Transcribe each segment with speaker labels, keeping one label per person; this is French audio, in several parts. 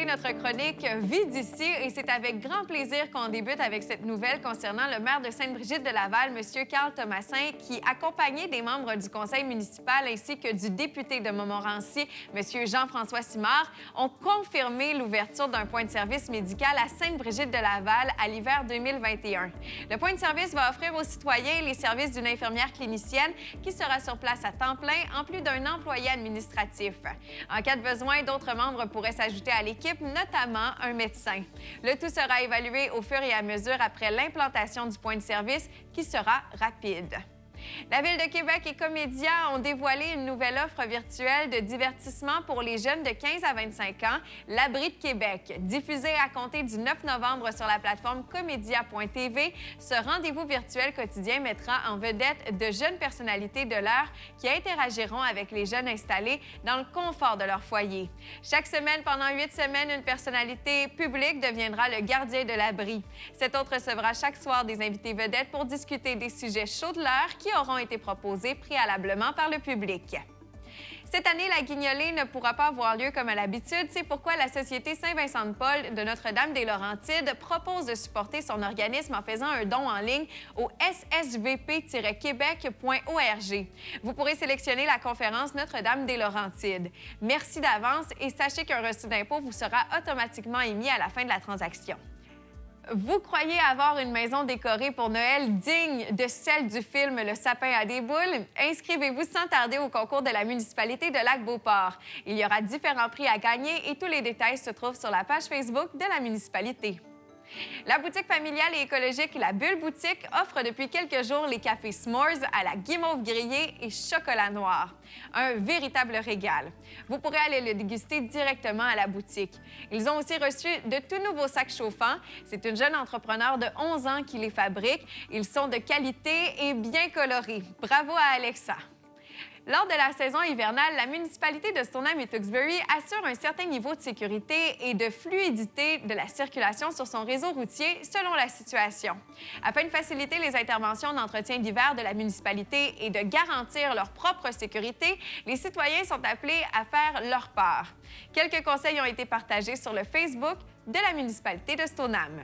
Speaker 1: notre chronique Vie d'ici et c'est avec grand plaisir qu'on débute avec cette nouvelle concernant le maire de Sainte-Brigitte de Laval, M. Carl Thomasin, qui, accompagné des membres du conseil municipal ainsi que du député de Montmorency, M. Jean-François Simard, ont confirmé l'ouverture d'un point de service médical à Sainte-Brigitte de Laval à l'hiver 2021. Le point de service va offrir aux citoyens les services d'une infirmière clinicienne qui sera sur place à temps plein, en plus d'un employé administratif. En cas de besoin, d'autres membres pourraient s'ajouter à l'équipe, notamment un médecin. Le tout sera évalué au fur et à mesure après l'implantation du point de service qui sera rapide. La Ville de Québec et Comédia ont dévoilé une nouvelle offre virtuelle de divertissement pour les jeunes de 15 à 25 ans, l'Abri de Québec. Diffusé à compter du 9 novembre sur la plateforme comédia.tv, ce rendez-vous virtuel quotidien mettra en vedette de jeunes personnalités de l'heure qui interagiront avec les jeunes installés dans le confort de leur foyer. Chaque semaine, pendant 8 semaines, une personnalité publique deviendra le gardien de l'abri. Cet autre recevra chaque soir des invités vedettes pour discuter des sujets chauds de l'heure qui auront été proposés préalablement par le public. Cette année, la guignolée ne pourra pas avoir lieu comme à l'habitude. C'est pourquoi la Société Saint-Vincent-de-Paul de Notre-Dame-des-Laurentides propose de supporter son organisme en faisant un don en ligne au ssvp-québec.org. Vous pourrez sélectionner la conférence Notre-Dame-des-Laurentides. Merci d'avance et sachez qu'un reçu d'impôt vous sera automatiquement émis à la fin de la transaction. Vous croyez avoir une maison décorée pour Noël digne de celle du film Le sapin à des boules? Inscrivez-vous sans tarder au concours de la municipalité de Lac-Beauport. Il y aura différents prix à gagner et tous les détails se trouvent sur la page Facebook de la municipalité. La boutique familiale et écologique La Bulle Boutique offre depuis quelques jours les cafés S'mores à la guimauve grillée et chocolat noir. Un véritable régal. Vous pourrez aller le déguster directement à la boutique. Ils ont aussi reçu de tout nouveaux sacs chauffants. C'est une jeune entrepreneur de 11 ans qui les fabrique. Ils sont de qualité et bien colorés. Bravo à Alexa! Lors de la saison hivernale, la municipalité de Stoneham et Tewksbury assure un certain niveau de sécurité et de fluidité de la circulation sur son réseau routier selon la situation. Afin de faciliter les interventions d'entretien d'hiver de la municipalité et de garantir leur propre sécurité, les citoyens sont appelés à faire leur part. Quelques conseils ont été partagés sur le Facebook de la municipalité de Stoneham.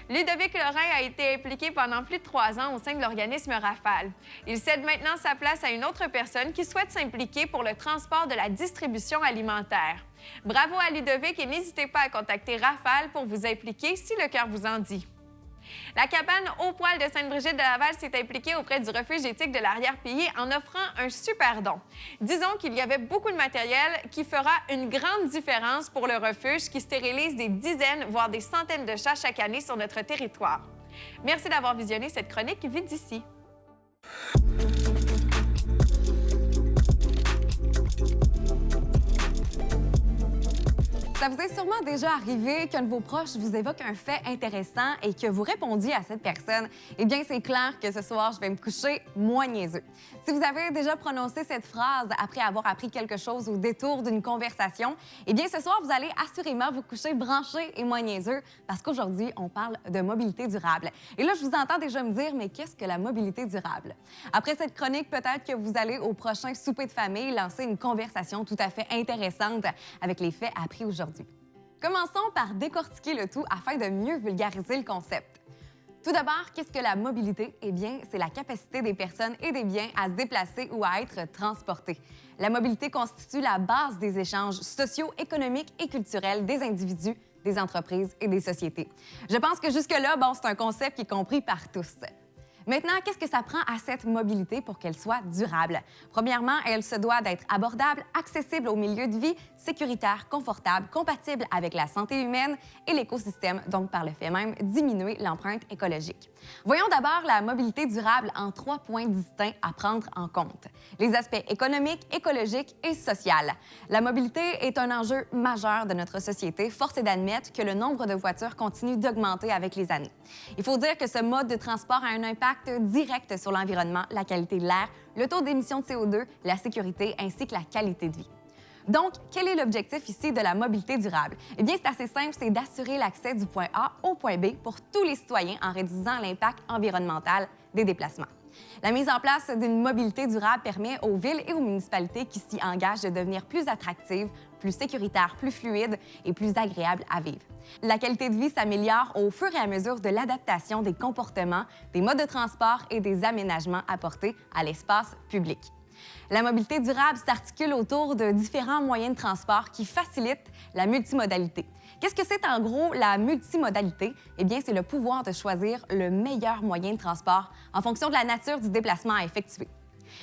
Speaker 1: Ludovic Lorrain a été impliqué pendant plus de 3 ans au sein de l'organisme Rafale. Il cède maintenant sa place à une autre personne qui souhaite s'impliquer pour le transport de la distribution alimentaire. Bravo à Ludovic et n'hésitez pas à contacter Rafale pour vous impliquer si le cœur vous en dit. La cabane Au Poil de Sainte-Brigitte de Laval s'est impliquée auprès du refuge éthique de l'Arrière-Pays en offrant un super don. Disons qu'il y avait beaucoup de matériel qui fera une grande différence pour le refuge qui stérilise des dizaines, voire des centaines de chats chaque année sur notre territoire. Merci d'avoir visionné cette chronique Vie d'ici.
Speaker 2: Ça vous est sûrement déjà arrivé qu'un de vos proches vous évoque un fait intéressant et que vous répondiez à cette personne. Eh bien, c'est clair que ce soir, je vais me coucher moins niaiseux. Si vous avez déjà prononcé cette phrase après avoir appris quelque chose au détour d'une conversation, eh bien, ce soir, vous allez assurément vous coucher branché et moins niaiseux parce qu'aujourd'hui, on parle de mobilité durable. Et là, je vous entends déjà me dire, mais qu'est-ce que la mobilité durable? Après cette chronique, peut-être que vous allez au prochain souper de famille lancer une conversation tout à fait intéressante avec les faits appris aujourd'hui. Commençons par décortiquer le tout afin de mieux vulgariser le concept. Tout d'abord, qu'est-ce que la mobilité? Eh bien, c'est la capacité des personnes et des biens à se déplacer ou à être transportés. La mobilité constitue la base des échanges sociaux, économiques et culturels des individus, des entreprises et des sociétés. Je pense que jusque-là, c'est un concept qui est compris par tous. Maintenant, qu'est-ce que ça prend à cette mobilité pour qu'elle soit durable? Premièrement, elle se doit d'être abordable, accessible au milieu de vie, sécuritaire, confortable, compatible avec la santé humaine et l'écosystème, donc par le fait même diminuer l'empreinte écologique. Voyons d'abord la mobilité durable en 3 points distincts à prendre en compte. Les aspects économiques, écologiques et sociaux. La mobilité est un enjeu majeur de notre société. Force est d'admettre que le nombre de voitures continue d'augmenter avec les années. Il faut dire que ce mode de transport a un impact direct sur l'environnement, la qualité de l'air, le taux d'émission de CO2, la sécurité ainsi que la qualité de vie. Donc, quel est l'objectif ici de la mobilité durable? Eh bien, c'est assez simple, c'est d'assurer l'accès du point A au point B pour tous les citoyens en réduisant l'impact environnemental des déplacements. La mise en place d'une mobilité durable permet aux villes et aux municipalités qui s'y engagent de devenir plus attractives, plus sécuritaire, plus fluide et plus agréable à vivre. La qualité de vie s'améliore au fur et à mesure de l'adaptation des comportements, des modes de transport et des aménagements apportés à l'espace public. La mobilité durable s'articule autour de différents moyens de transport qui facilitent la multimodalité. Qu'est-ce que c'est en gros la multimodalité? Eh bien, c'est le pouvoir de choisir le meilleur moyen de transport en fonction de la nature du déplacement à effectuer.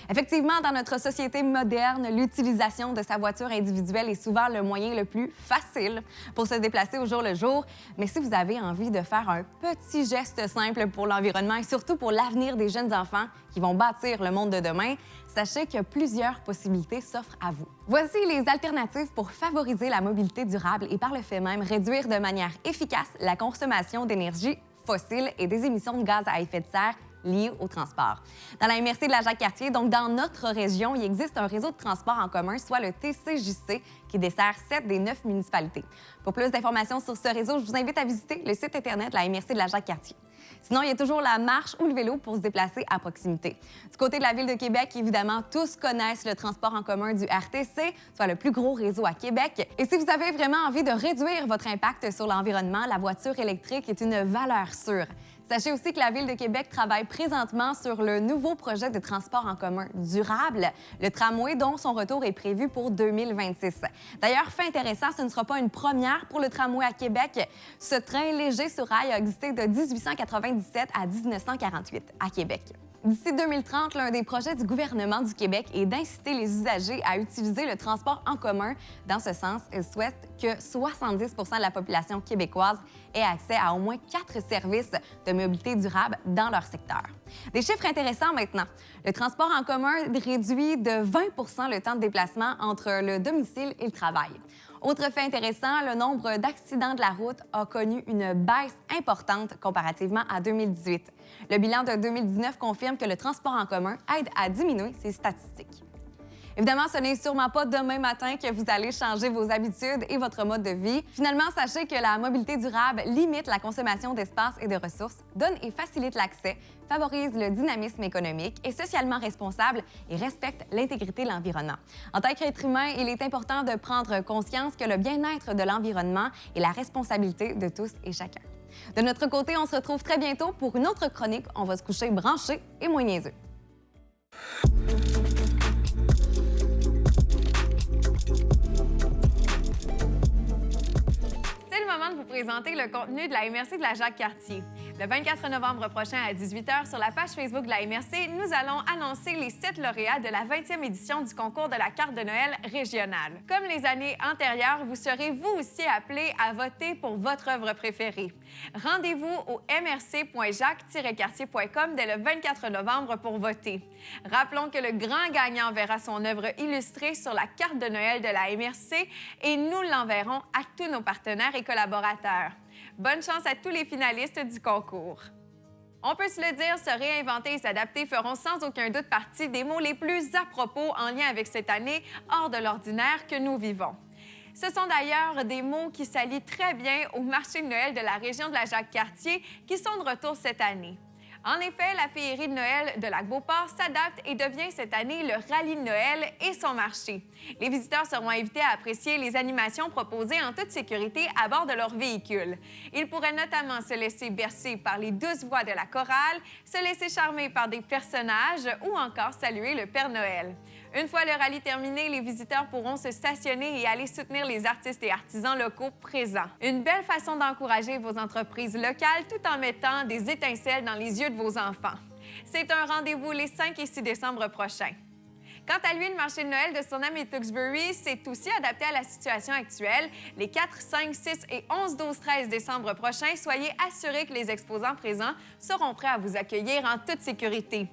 Speaker 2: Effectivement, dans notre société moderne, l'utilisation de sa voiture individuelle est souvent le moyen le plus facile pour se déplacer au jour le jour. Mais si vous avez envie de faire un petit geste simple pour l'environnement et surtout pour l'avenir des jeunes enfants qui vont bâtir le monde de demain, sachez que plusieurs possibilités s'offrent à vous. Voici les alternatives pour favoriser la mobilité durable et par le fait même réduire de manière efficace la consommation d'énergie fossile et des émissions de gaz à effet de serre liées au transport. Dans la MRC de la Jacques-Cartier, donc dans notre région, il existe un réseau de transport en commun, soit le TCJC, qui dessert 7 des 9 municipalités. Pour plus d'informations sur ce réseau, je vous invite à visiter le site Internet de la MRC de la Jacques-Cartier. Sinon, il y a toujours la marche ou le vélo pour se déplacer à proximité. Du côté de la Ville de Québec, évidemment, tous connaissent le transport en commun du RTC, soit le plus gros réseau à Québec. Et si vous avez vraiment envie de réduire votre impact sur l'environnement, la voiture électrique est une valeur sûre. Sachez aussi que la Ville de Québec travaille présentement sur le nouveau projet de transport en commun durable, le tramway, dont son retour est prévu pour 2026. D'ailleurs, fait intéressant, ce ne sera pas une première pour le tramway à Québec. Ce train léger sur rail a existé de 1897 à 1948 à Québec. D'ici 2030, l'un des projets du gouvernement du Québec est d'inciter les usagers à utiliser le transport en commun. Dans ce sens, il souhaite que 70 de la population québécoise ait accès à au moins 4 services de mobilité durable dans leur secteur. Des chiffres intéressants maintenant. Le transport en commun réduit de 20 le temps de déplacement entre le domicile et le travail. Autre fait intéressant, le nombre d'accidents de la route a connu une baisse importante comparativement à 2018. Le bilan de 2019 confirme que le transport en commun aide à diminuer ces statistiques. Évidemment, ce n'est sûrement pas demain matin que vous allez changer vos habitudes et votre mode de vie. Finalement, sachez que la mobilité durable limite la consommation d'espace et de ressources, donne et facilite l'accès, favorise le dynamisme économique, est socialement responsable et respecte l'intégrité de l'environnement. En tant qu'être humain, il est important de prendre conscience que le bien-être de l'environnement est la responsabilité de tous et chacun. De notre côté, on se retrouve très bientôt pour une autre chronique. On va se coucher branché et moins niaiseux.
Speaker 1: De vous présenter le contenu de la MRC de la Jacques-Cartier. Le 24 novembre prochain à 18h, sur la page Facebook de la MRC, nous allons annoncer les 7 lauréats de la 20e édition du concours de la carte de Noël régionale. Comme les années antérieures, vous serez vous aussi appelés à voter pour votre œuvre préférée. Rendez-vous au mrc.jacques-cartier.com dès le 24 novembre pour voter. Rappelons que le grand gagnant verra son œuvre illustrée sur la carte de Noël de la MRC et nous l'enverrons à tous nos partenaires et collaborateurs. Bonne chance à tous les finalistes du concours. On peut se le dire, se réinventer et s'adapter feront sans aucun doute partie des mots les plus à propos en lien avec cette année hors de l'ordinaire que nous vivons. Ce sont d'ailleurs des mots qui s'allient très bien au marché de Noël de la région de la Jacques-Cartier qui sont de retour cette année. En effet, la féerie de Noël de Lac-Beauport s'adapte et devient cette année le rallye de Noël et son marché. Les visiteurs seront invités à apprécier les animations proposées en toute sécurité à bord de leur véhicule. Ils pourraient notamment se laisser bercer par les douces voix de la chorale, se laisser charmer par des personnages ou encore saluer le Père Noël. Une fois le rallye terminé, les visiteurs pourront se stationner et aller soutenir les artistes et artisans locaux présents. Une belle façon d'encourager vos entreprises locales tout en mettant des étincelles dans les yeux de vos enfants. C'est un rendez-vous les 5 et 6 décembre prochains. Quant à lui, le marché de Noël de Stoneham et Tewksbury s'est aussi adapté à la situation actuelle. Les 4, 5, 6 et 11, 12, 13 décembre prochains, soyez assurés que les exposants présents seront prêts à vous accueillir en toute sécurité.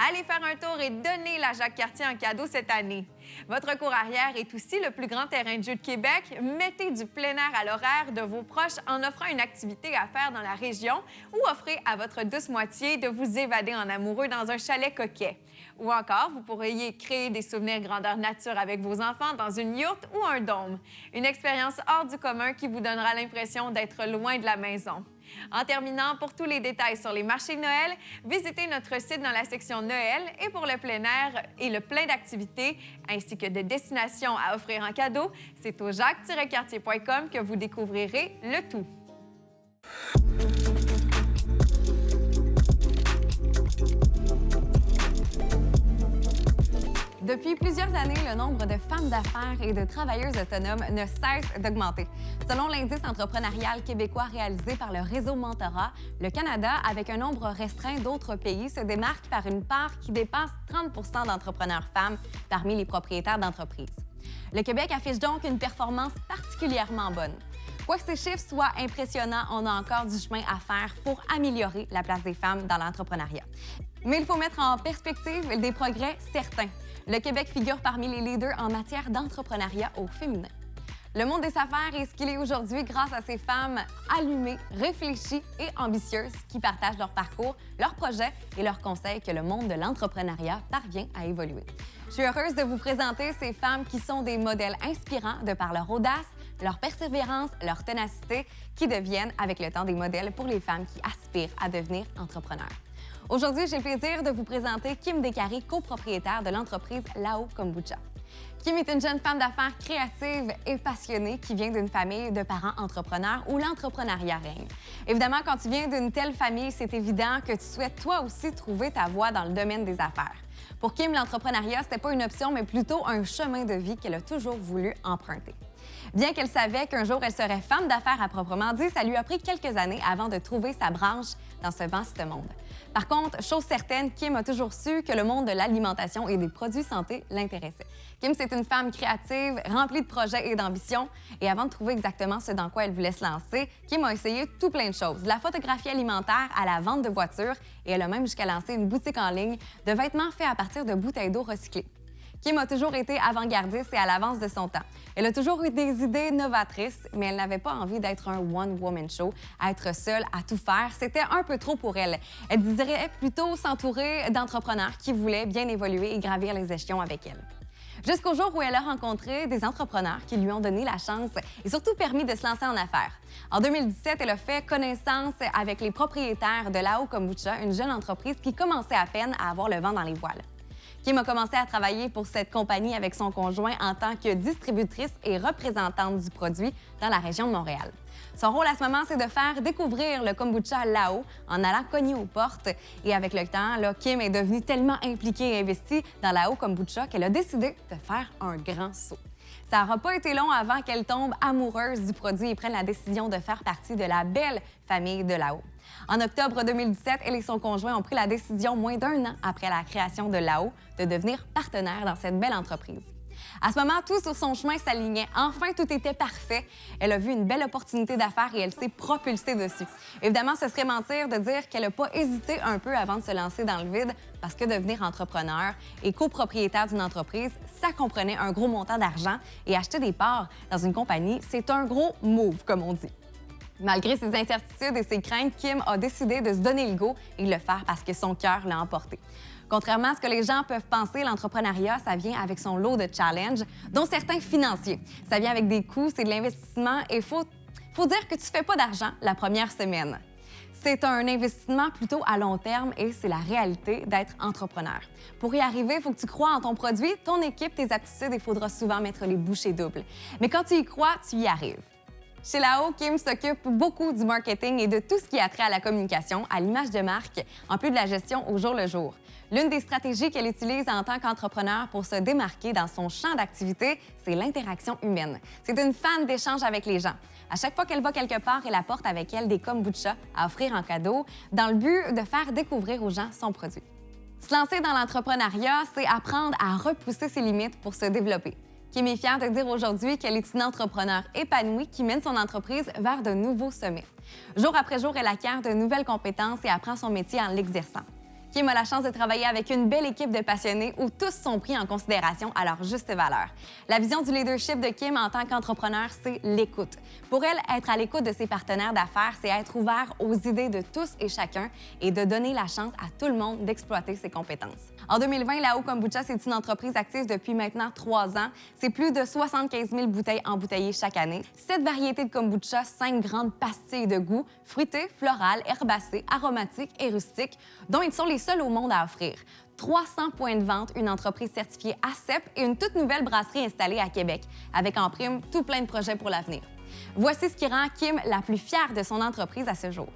Speaker 1: Allez faire un tour et donnez la Jacques-Cartier en cadeau cette année. Votre cour arrière est aussi le plus grand terrain de jeu de Québec. Mettez du plein air à l'horaire de vos proches en offrant une activité à faire dans la région ou offrez à votre douce moitié de vous évader en amoureux dans un chalet coquet. Ou encore, vous pourriez créer des souvenirs grandeur nature avec vos enfants dans une yourte ou un dôme. Une expérience hors du commun qui vous donnera l'impression d'être loin de la maison. En terminant, pour tous les détails sur les marchés de Noël, visitez notre site dans la section Noël et pour le plein air et le plein d'activités, ainsi que de destinations à offrir en cadeau, c'est au jacques-cartier.com que vous découvrirez le tout.
Speaker 2: Depuis plusieurs années, le nombre de femmes d'affaires et de travailleuses autonomes ne cesse d'augmenter. Selon l'indice entrepreneurial québécois réalisé par le réseau Mentorat, le Canada, avec un nombre restreint d'autres pays, se démarque par une part qui dépasse 30 d'entrepreneurs femmes parmi les propriétaires d'entreprises. Le Québec affiche donc une performance particulièrement bonne. Quoique ces chiffres soient impressionnants, on a encore du chemin à faire pour améliorer la place des femmes dans l'entrepreneuriat. Mais il faut mettre en perspective des progrès certains. Le Québec figure parmi les leaders en matière d'entrepreneuriat au féminin. Le monde des affaires est ce qu'il est aujourd'hui grâce à ces femmes allumées, réfléchies et ambitieuses qui partagent leur parcours, leurs projets et leurs conseils que le monde de l'entrepreneuriat parvient à évoluer. Je suis heureuse de vous présenter ces femmes qui sont des modèles inspirants de par leur audace, leur persévérance, leur ténacité, qui deviennent avec le temps des modèles pour les femmes qui aspirent à devenir entrepreneurs. Aujourd'hui, j'ai le plaisir de vous présenter Kim Descaries, copropriétaire de l'entreprise Lao Kombucha. Kim est une jeune femme d'affaires créative et passionnée qui vient d'une famille de parents entrepreneurs où l'entrepreneuriat règne. Évidemment, quand tu viens d'une telle famille, c'est évident que tu souhaites toi aussi trouver ta voie dans le domaine des affaires. Pour Kim, l'entrepreneuriat, c'était pas une option, mais plutôt un chemin de vie qu'elle a toujours voulu emprunter. Bien qu'elle savait qu'un jour elle serait femme d'affaires à proprement dit, ça lui a pris quelques années avant de trouver sa branche dans ce vaste monde. Par contre, chose certaine, Kim a toujours su que le monde de l'alimentation et des produits santé l'intéressait. Kim, c'est une femme créative, remplie de projets et d'ambitions. Et avant de trouver exactement ce dans quoi elle voulait se lancer, Kim a essayé tout plein de choses. De la photographie alimentaire à la vente de voitures et elle a même jusqu'à lancer une boutique en ligne de vêtements faits à partir de bouteilles d'eau recyclées. Kim a toujours été avant-gardiste et à l'avance de son temps. Elle a toujours eu des idées novatrices, mais elle n'avait pas envie d'être un one-woman show, à être seule, à tout faire. C'était un peu trop pour elle. Elle désirait plutôt s'entourer d'entrepreneurs qui voulaient bien évoluer et gravir les échelons avec elle. Jusqu'au jour où elle a rencontré des entrepreneurs qui lui ont donné la chance et surtout permis de se lancer en affaires. En 2017, elle a fait connaissance avec les propriétaires de Lao Kombucha, une jeune entreprise qui commençait à peine à avoir le vent dans les voiles. Kim a commencé à travailler pour cette compagnie avec son conjoint en tant que distributrice et représentante du produit dans la région de Montréal. Son rôle à ce moment, c'est de faire découvrir le kombucha Lao en allant cogner aux portes. Et avec le temps, Kim est devenue tellement impliquée et investie dans Lao Kombucha qu'elle a décidé de faire un grand saut. Ça n'aura pas été long avant qu'elle tombe amoureuse du produit et prenne la décision de faire partie de la belle famille de Lao. En octobre 2017, elle et son conjoint ont pris la décision, moins d'un an après la création de Lao, de devenir partenaires dans cette belle entreprise. À ce moment, tout sur son chemin s'alignait. Enfin, tout était parfait. Elle a vu une belle opportunité d'affaires et elle s'est propulsée dessus. Évidemment, ce serait mentir de dire qu'elle n'a pas hésité un peu avant de se lancer dans le vide parce que devenir entrepreneur et copropriétaire d'une entreprise, ça comprenait un gros montant d'argent et acheter des parts dans une compagnie, c'est un gros move, comme on dit. Malgré ses incertitudes et ses craintes, Kim a décidé de se donner le go et de le faire parce que son cœur l'a emporté. Contrairement à ce que les gens peuvent penser, l'entrepreneuriat, ça vient avec son lot de challenges, dont certains financiers. Ça vient avec des coûts, c'est de l'investissement et faut dire que tu fais pas d'argent la première semaine. C'est un investissement plutôt à long terme et c'est la réalité d'être entrepreneur. Pour y arriver, il faut que tu crois en ton produit, ton équipe, tes aptitudes et il faudra souvent mettre les bouchées doubles. Mais quand tu y crois, tu y arrives. Chez Lao, Kim s'occupe beaucoup du marketing et de tout ce qui a trait à la communication, à l'image de marque, en plus de la gestion au jour le jour. L'une des stratégies qu'elle utilise en tant qu'entrepreneur pour se démarquer dans son champ d'activité, c'est l'interaction humaine. C'est une fan d'échanges avec les gens. À chaque fois qu'elle va quelque part, elle apporte avec elle des kombucha à offrir en cadeau dans le but de faire découvrir aux gens son produit. Se lancer dans l'entrepreneuriat, c'est apprendre à repousser ses limites pour se développer. Kim est fière de dire aujourd'hui qu'elle est une entrepreneure épanouie qui mène son entreprise vers de nouveaux sommets. Jour après jour, elle acquiert de nouvelles compétences et apprend son métier en l'exerçant. Kim a la chance de travailler avec une belle équipe de passionnés où tous sont pris en considération à leur juste valeur. La vision du leadership de Kim en tant qu'entrepreneur, c'est l'écoute. Pour elle, être à l'écoute de ses partenaires d'affaires, c'est être ouvert aux idées de tous et chacun et de donner la chance à tout le monde d'exploiter ses compétences. En 2020, Lao Kombucha, c'est une entreprise active depuis maintenant 3 ans. C'est plus de 75 000 bouteilles embouteillées chaque année, 7 variétés de kombucha, 5 grandes pastilles de goût, fruitées, florales, herbacées, aromatiques et rustiques, dont ils sont les seuls au monde à offrir. 300 points de vente, une entreprise certifiée ACEP et une toute nouvelle brasserie installée à Québec, avec en prime tout plein de projets pour l'avenir. Voici ce qui rend Kim la plus fière de son entreprise à ce jour.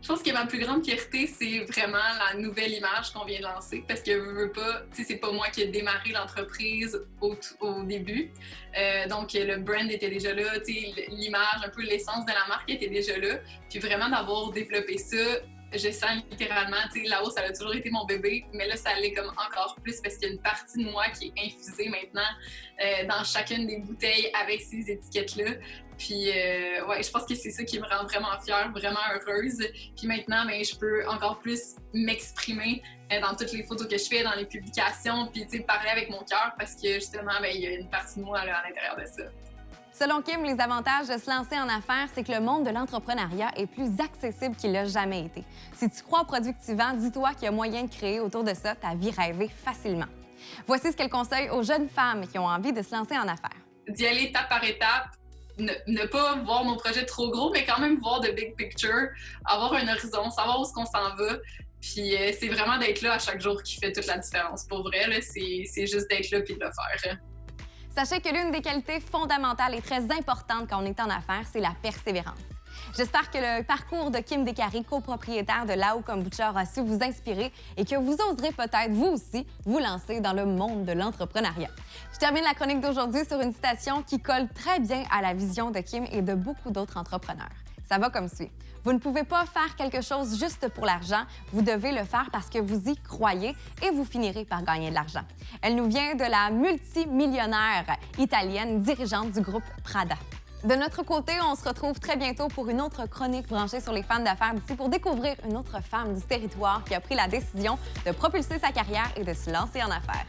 Speaker 3: Je pense que ma plus grande fierté, c'est vraiment la nouvelle image qu'on vient de lancer. Parce que, veux pas, c'est pas moi qui ai démarré l'entreprise au début. Donc, le brand était déjà là, l'image, un peu l'essence de la marque était déjà là. Puis vraiment d'avoir développé ça, je sens littéralement, là-haut, ça a toujours été mon bébé, mais là, ça l'est comme encore plus parce qu'il y a une partie de moi qui est infusée maintenant dans chacune des bouteilles avec ces étiquettes-là. Puis, ouais, je pense que c'est ça qui me rend vraiment fière, vraiment heureuse. Puis maintenant, ben, je peux encore plus m'exprimer dans toutes les photos que je fais, dans les publications, puis parler avec mon cœur parce que justement, ben, il y a une partie de moi là, à l'intérieur de ça.
Speaker 2: Selon Kim, les avantages de se lancer en affaires, c'est que le monde de l'entrepreneuriat est plus accessible qu'il l'a jamais été. Si tu crois aux produits que tu vends, dis-toi qu'il y a moyen de créer autour de ça ta vie rêvée facilement. Voici ce qu'elle conseille aux jeunes femmes qui ont envie de se lancer en affaires.
Speaker 3: D'y aller étape par étape, ne pas voir nos projets trop gros, mais quand même voir the big picture, avoir un horizon, savoir où est-ce qu'on s'en va. Puis c'est vraiment d'être là à chaque jour qui fait toute la différence. Pour vrai, là, c'est juste d'être là puis de le faire.
Speaker 2: Sachez que l'une des qualités fondamentales et très importantes quand on est en affaires, c'est la persévérance. J'espère que le parcours de Kim Descaries, copropriétaire de Lao Kombucha, aura su vous inspirer et que vous oserez peut-être, vous aussi, vous lancer dans le monde de l'entrepreneuriat. Je termine la chronique d'aujourd'hui sur une citation qui colle très bien à la vision de Kim et de beaucoup d'autres entrepreneurs. Ça va comme suit. Vous ne pouvez pas faire quelque chose juste pour l'argent, vous devez le faire parce que vous y croyez et vous finirez par gagner de l'argent. Elle nous vient de la multimillionnaire italienne dirigeante du groupe Prada. De notre côté, on se retrouve très bientôt pour une autre chronique branchée sur les femmes d'affaires d'ici pour découvrir une autre femme du territoire qui a pris la décision de propulser sa carrière et de se lancer en affaires.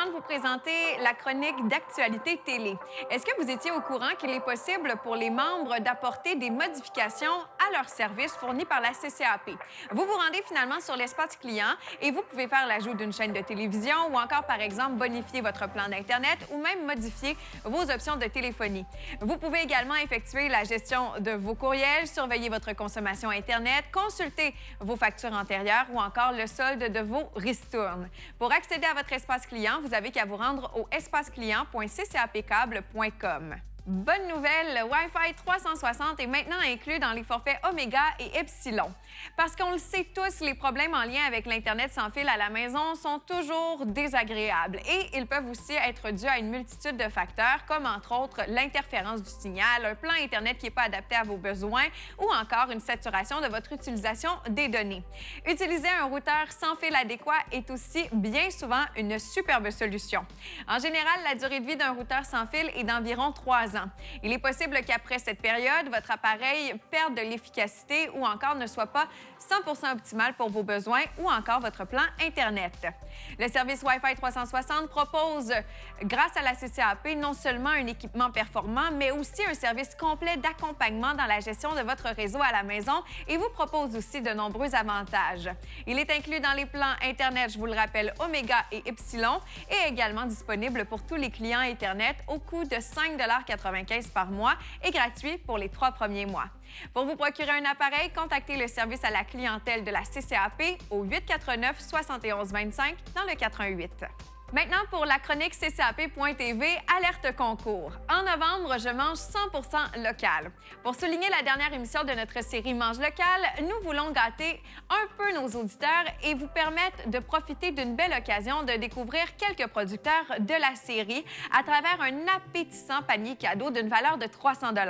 Speaker 1: De vous présenter la chronique d'actualité télé. Est-ce que vous étiez au courant qu'il est possible pour les membres d'apporter des modifications à leurs services fournis par la CCAP? Vous vous rendez finalement sur l'espace client et vous pouvez faire l'ajout d'une chaîne de télévision ou encore, par exemple, bonifier votre plan d'Internet ou même modifier vos options de téléphonie. Vous pouvez également effectuer la gestion de vos courriels, surveiller votre consommation Internet, consulter vos factures antérieures ou encore le solde de vos ristournes. Pour accéder à votre espace client, vous n'avez qu'à vous rendre au espaceclient.ccapcable.com. Bonne nouvelle, le Wi-Fi 360 est maintenant inclus dans les forfaits Oméga et Epsilon. Parce qu'on le sait tous, les problèmes en lien avec l'Internet sans fil à la maison sont toujours désagréables et ils peuvent aussi être dus à une multitude de facteurs, comme entre autres l'interférence du signal, un plan Internet qui n'est pas adapté à vos besoins ou encore une saturation de votre utilisation des données. Utiliser un routeur sans fil adéquat est aussi bien souvent une superbe solution. En général, la durée de vie d'un routeur sans fil est d'environ 3 ans. Il est possible qu'après cette période, votre appareil perde de l'efficacité ou encore ne soit pas 100% optimal pour vos besoins ou encore votre plan Internet. Le service Wi-Fi 360 propose, grâce à la CCAP, non seulement un équipement performant, mais aussi un service complet d'accompagnement dans la gestion de votre réseau à la maison et vous propose aussi de nombreux avantages. Il est inclus dans les plans Internet, je vous le rappelle, Oméga et Epsilon, et également disponible pour tous les clients Internet au coût de 5,95 $ par mois et gratuit pour les 3 premiers mois. Pour vous procurer un appareil, contactez le service à la clientèle de la CCAP au 849 71 25 dans le 418. Maintenant, pour la chronique CCAP.tv, alerte concours. En novembre, je mange 100% local. Pour souligner la dernière émission de notre série Mange local, nous voulons gâter un peu nos auditeurs et vous permettre de profiter d'une belle occasion de découvrir quelques producteurs de la série à travers un appétissant panier cadeau d'une valeur de 300 $.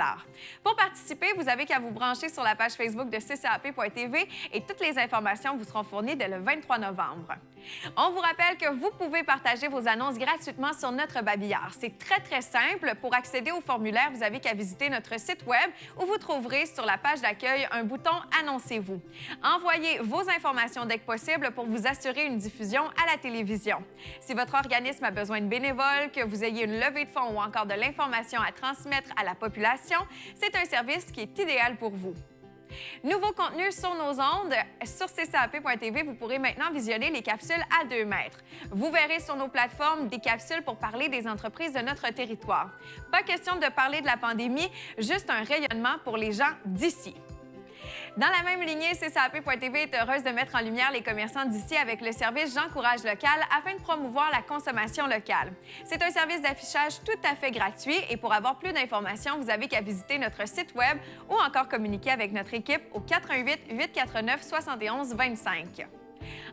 Speaker 1: Pour participer, vous avez qu'à vous brancher sur la page Facebook de CCAP.tv et toutes les informations vous seront fournies dès le 23 novembre. On vous rappelle que vous pouvez partager partager vos annonces gratuitement sur notre babillard. C'est très, très simple. Pour accéder au formulaire, vous n'avez qu'à visiter notre site Web où vous trouverez sur la page d'accueil un bouton « Annoncez-vous ». Envoyez vos informations dès que possible pour vous assurer une diffusion à la télévision. Si votre organisme a besoin de bénévoles, que vous ayez une levée de fonds ou encore de l'information à transmettre à la population, c'est un service qui est idéal pour vous. Nouveau contenu sur nos ondes. Sur ccap.tv, vous pourrez maintenant visionner les capsules à 2 mètres. Vous verrez sur nos plateformes des capsules pour parler des entreprises de notre territoire. Pas question de parler de la pandémie, juste un rayonnement pour les gens d'ici. Dans la même lignée, ccap.tv est heureuse de mettre en lumière les commerçants d'ici avec le service J'encourage local afin de promouvoir la consommation locale. C'est un service d'affichage tout à fait gratuit et pour avoir plus d'informations, vous avez qu'à visiter notre site Web ou encore communiquer avec notre équipe au 88 849 71 25.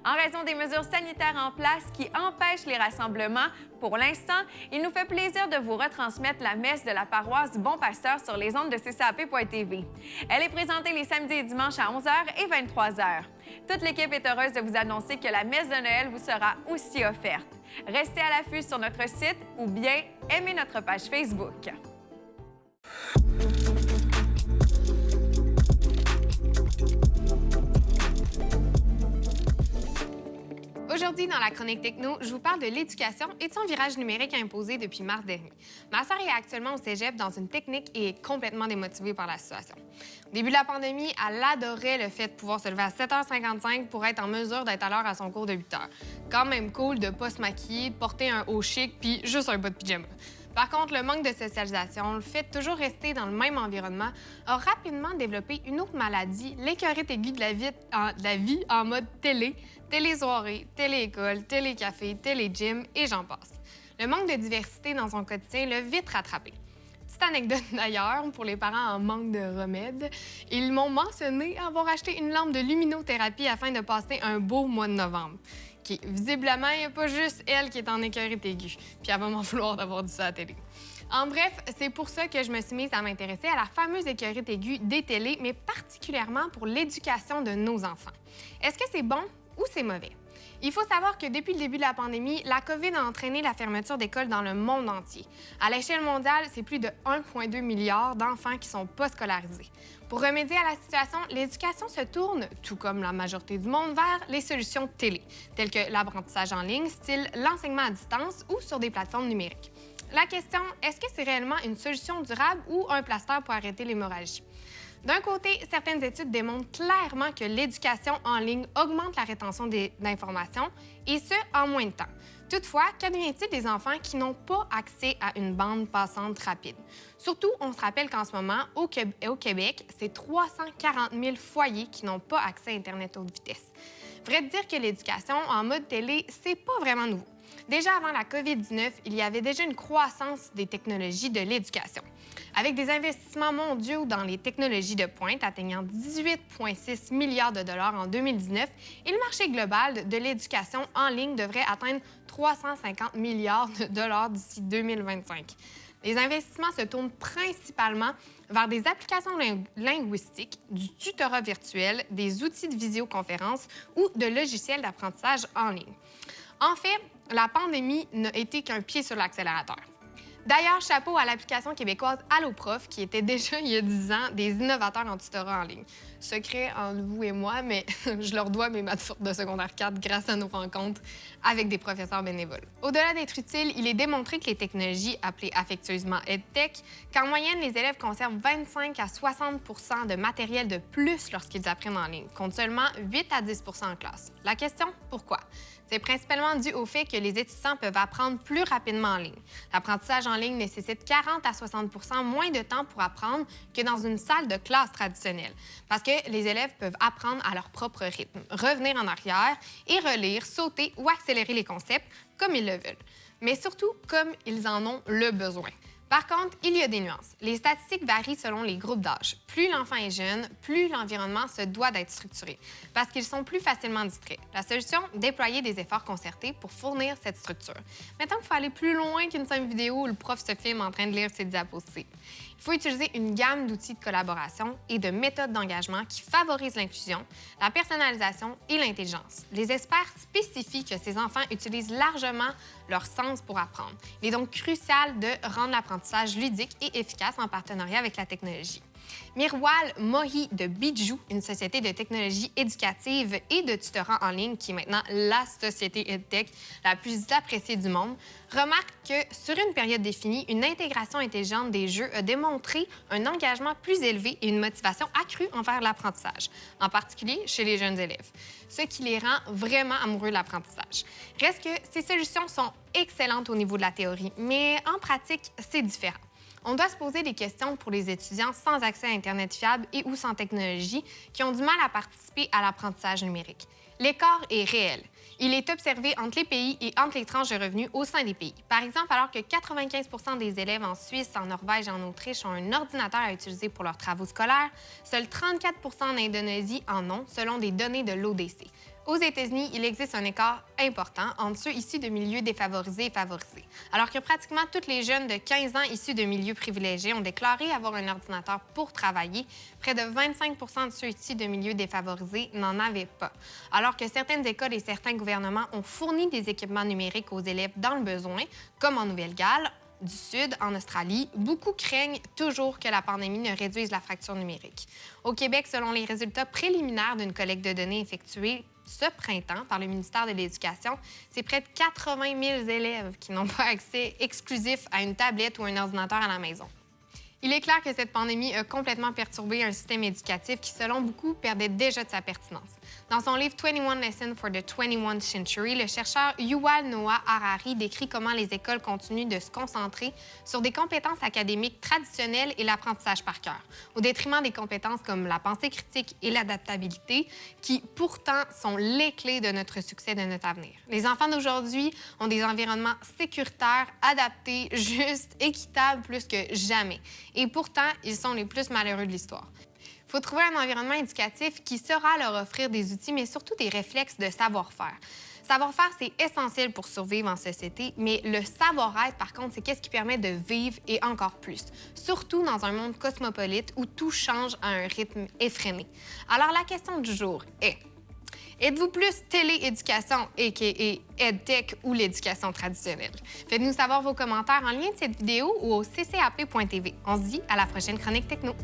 Speaker 1: En raison des mesures sanitaires en place qui empêchent les rassemblements, pour l'instant, il nous fait plaisir de vous retransmettre la messe de la paroisse du Bon Pasteur sur les ondes de ccap.tv. Elle est présentée les samedis et dimanches à 11h et 23h. Toute l'équipe est heureuse de vous annoncer que la messe de Noël vous sera aussi offerte. Restez à l'affût sur notre site ou bien aimez notre page Facebook.
Speaker 4: Aujourd'hui, dans la chronique techno, je vous parle de l'éducation et de son virage numérique imposé depuis mars dernier. Ma sœur est actuellement au cégep dans une technique et est complètement démotivée par la situation. Au début de la pandémie, elle adorait le fait de pouvoir se lever à 7h55 pour être en mesure d'être à l'heure à son cours de 8h. Quand même cool de pas se maquiller, de porter un haut chic puis juste un bas de pyjama. Par contre, le manque de socialisation, le fait de toujours rester dans le même environnement, a rapidement développé une autre maladie, l'écœurite aiguë de la vie en mode télé-soirée, télé-école, télé-café, télé-gym et j'en passe. Le manque de diversité dans son quotidien l'a vite rattrapé. Petite anecdote d'ailleurs, pour les parents en manque de remède, ils m'ont mentionné avoir acheté une lampe de luminothérapie afin de passer un beau mois de novembre. OK, visiblement, il n'y a pas juste elle qui est en écœurite aiguë, puis elle va m'en vouloir d'avoir dit ça à la télé. En bref, c'est pour ça que je me suis mise à m'intéresser à la fameuse écœurite aiguë des télés, mais particulièrement pour l'éducation de nos enfants. Est-ce que c'est bon ou c'est mauvais? Il faut savoir que depuis le début de la pandémie, la COVID a entraîné la fermeture d'écoles dans le monde entier. À l'échelle mondiale, c'est plus de 1,2 milliard d'enfants qui sont pas scolarisés. Pour remédier à la situation, l'éducation se tourne, tout comme la majorité du monde, vers les solutions télé, telles que l'apprentissage en ligne, style l'enseignement à distance ou sur des plateformes numériques. La question, est-ce que c'est réellement une solution durable ou un plaster pour arrêter l'hémorragie? D'un côté, certaines études démontrent clairement que l'éducation en ligne augmente la rétention d'informations, et ce, en moins de temps. Toutefois, qu'advient-il des enfants qui n'ont pas accès à une bande passante rapide? Surtout, on se rappelle qu'en ce moment, au Québec, c'est 340 000 foyers qui n'ont pas accès à Internet haute vitesse. Vrai de dire que l'éducation en mode télé, c'est pas vraiment nouveau. Déjà avant la COVID-19, il y avait déjà une croissance des technologies de l'éducation. Avec des investissements mondiaux dans les technologies de pointe atteignant 18,6 milliards de dollars en 2019, et le marché global de l'éducation en ligne devrait atteindre 350 milliards de dollars d'ici 2025. Les investissements se tournent principalement vers des applications linguistiques, du tutorat virtuel, des outils de visioconférence ou de logiciels d'apprentissage en ligne. En fait, la pandémie n'a été qu'un pied sur l'accélérateur. D'ailleurs, chapeau à l'application québécoise AlloProf, qui était déjà, il y a 10 ans, des innovateurs en tutorat en ligne. Secret entre vous et moi, mais je leur dois mes maths fortes de secondaire 4 grâce à nos rencontres avec des professeurs bénévoles. Au-delà d'être utile, il est démontré que les technologies, appelées affectueusement EdTech, qu'en moyenne, les élèves conservent 25 à 60 % de matériel de plus lorsqu'ils apprennent en ligne, contre seulement 8 à 10 % en classe. La question, pourquoi? C'est principalement dû au fait que les étudiants peuvent apprendre plus rapidement en ligne. L'apprentissage en ligne nécessite 40 à 60 % moins de temps pour apprendre que dans une salle de classe traditionnelle, parce que les élèves peuvent apprendre à leur propre rythme, revenir en arrière et relire, sauter ou accélérer les concepts comme ils le veulent, mais surtout comme ils en ont le besoin. Par contre, il y a des nuances. Les statistiques varient selon les groupes d'âge. Plus l'enfant est jeune, plus l'environnement se doit d'être structuré, parce qu'ils sont plus facilement distraits. La solution, déployer des efforts concertés pour fournir cette structure. Mettons qu'il faut aller plus loin qu'une simple vidéo où le prof se filme en train de lire ses diapositives. Il faut utiliser une gamme d'outils de collaboration et de méthodes d'engagement qui favorisent l'inclusion, la personnalisation et l'intelligence. Les experts spécifient que ces enfants utilisent largement leur sens pour apprendre. Il est donc crucial de rendre l'apprentissage ludique et efficace en partenariat avec la technologie. Mirwal Mohi de Bijou, une société de technologie éducative et de tutorat en ligne qui est maintenant la société EdTech la plus appréciée du monde, remarque que sur une période définie, une intégration intelligente des jeux a démontré un engagement plus élevé et une motivation accrue envers l'apprentissage, en particulier chez les jeunes élèves, ce qui les rend vraiment amoureux de l'apprentissage. Reste que ces solutions sont excellentes au niveau de la théorie, mais en pratique, c'est différent. On doit se poser des questions pour les étudiants sans accès à Internet fiable et ou sans technologie qui ont du mal à participer à l'apprentissage numérique. L'écart est réel. Il est observé entre les pays et entre les tranches de revenus au sein des pays. Par exemple, alors que 95 des élèves en Suisse, en Norvège et en Autriche ont un ordinateur à utiliser pour leurs travaux scolaires, seuls 34 en Indonésie en ont, selon des données de l'ODC. Aux États-Unis, il existe un écart important entre ceux issus de milieux défavorisés et favorisés. Alors que pratiquement tous les jeunes de 15 ans issus de milieux privilégiés ont déclaré avoir un ordinateur pour travailler, près de 25 de ceux issus de milieux défavorisés n'en avaient pas. Alors que certaines écoles et certains gouvernements ont fourni des équipements numériques aux élèves dans le besoin, comme en Nouvelle-Galles, du Sud, en Australie, beaucoup craignent toujours que la pandémie ne réduise la fracture numérique. Au Québec, selon les résultats préliminaires d'une collecte de données effectuée ce printemps par le ministère de l'Éducation, c'est près de 80 000 élèves qui n'ont pas accès exclusif à une tablette ou un ordinateur à la maison. Il est clair que cette pandémie a complètement perturbé un système éducatif qui, selon beaucoup, perdait déjà de sa pertinence. Dans son livre 21 Lessons for the 21st Century, le chercheur Yuval Noah Harari décrit comment les écoles continuent de se concentrer sur des compétences académiques traditionnelles et l'apprentissage par cœur, au détriment des compétences comme la pensée critique et l'adaptabilité, qui pourtant sont les clés de notre succès, de notre avenir. Les enfants d'aujourd'hui ont des environnements sécuritaires, adaptés, justes, équitables plus que jamais. Et pourtant, ils sont les plus malheureux de l'histoire. Il faut trouver un environnement éducatif qui saura leur offrir des outils, mais surtout des réflexes de savoir-faire. Savoir-faire, c'est essentiel pour survivre en société, mais le savoir-être, par contre, c'est qu'est-ce qui permet de vivre et encore plus, surtout dans un monde cosmopolite où tout change à un rythme effréné. Alors, la question du jour est: êtes-vous plus télé-éducation, a.k.a. EdTech, ou l'éducation traditionnelle? Faites-nous savoir vos commentaires en lien de cette vidéo ou au ccap.tv. On se dit à la prochaine Chronique Techno.